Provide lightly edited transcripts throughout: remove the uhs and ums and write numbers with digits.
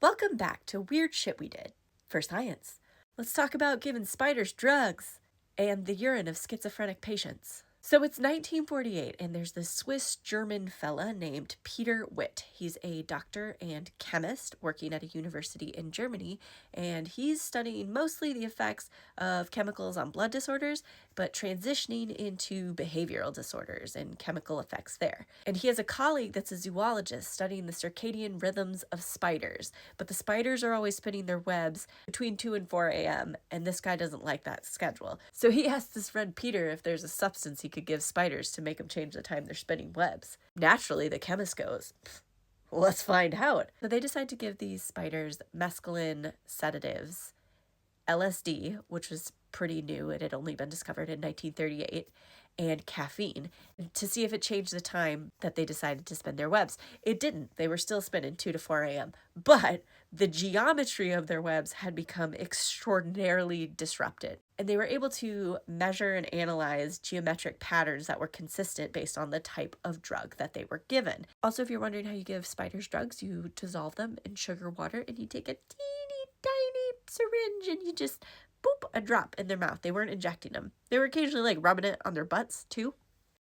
Welcome back to Weird Shit We Did for Science. Let's talk about giving spiders drugs and the urine of schizophrenic patients. So it's 1948, and there's this Swiss-German fella named Peter Witt. He's a doctor and chemist working at a university in Germany, and he's studying mostly the effects of chemicals on blood disorders, but transitioning into behavioral disorders and chemical effects there. And he has a colleague that's a zoologist studying the circadian rhythms of spiders, but the spiders are always spinning their webs between 2 and 4 a.m., and this guy doesn't like that schedule. So he asks his friend Peter if there's a substance he could give spiders to make them change the time they're spinning webs. Naturally, the chemist goes, let's find out. So they decide to give these spiders mescaline sedatives, LSD, which was pretty new. It had only been discovered in 1938, and caffeine to see if it changed the time that they decided to spin their webs. It didn't. They were still spinning 2 to 4 a.m. But the geometry of their webs had become extraordinarily disrupted. And they were able to measure and analyze geometric patterns that were consistent based on the type of drug that they were given. Also, if you're wondering how you give spiders drugs, you dissolve them in sugar water and you take a teeny tiny syringe and you just boop, a drop in their mouth. They weren't injecting them. They were occasionally rubbing it on their butts too.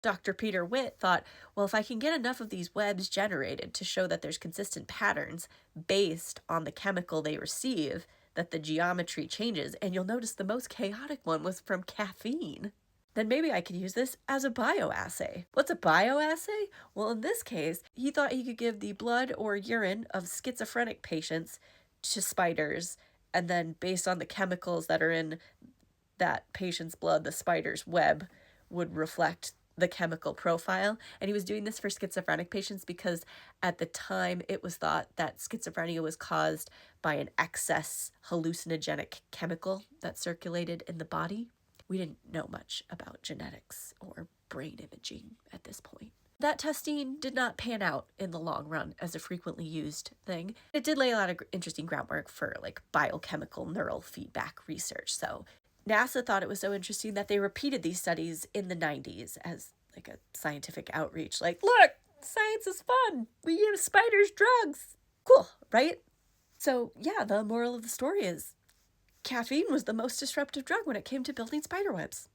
Dr. Peter Witt thought, well, if I can get enough of these webs generated to show that there's consistent patterns based on the chemical they receive, that the geometry changes, and you'll notice the most chaotic one was from caffeine, then maybe I could use this as a bioassay. What's a bioassay? Well, in this case, he thought he could give the blood or urine of schizophrenic patients to spiders, and then based on the chemicals that are in that patient's blood, the spider's web would reflect the chemical profile. And he was doing this for schizophrenic patients because at the time it was thought that schizophrenia was caused by an excess hallucinogenic chemical that circulated in the body. We didn't know much about genetics or brain imaging at this point. That testing did not pan out in the long run as a frequently used thing. It did lay a lot of interesting groundwork for like biochemical neural feedback research. So NASA thought it was so interesting that they repeated these studies in the 90s as like a scientific outreach. Like, look, science is fun. We give spiders drugs. Cool, right? So yeah, the moral of the story is caffeine was the most disruptive drug when it came to building spider webs.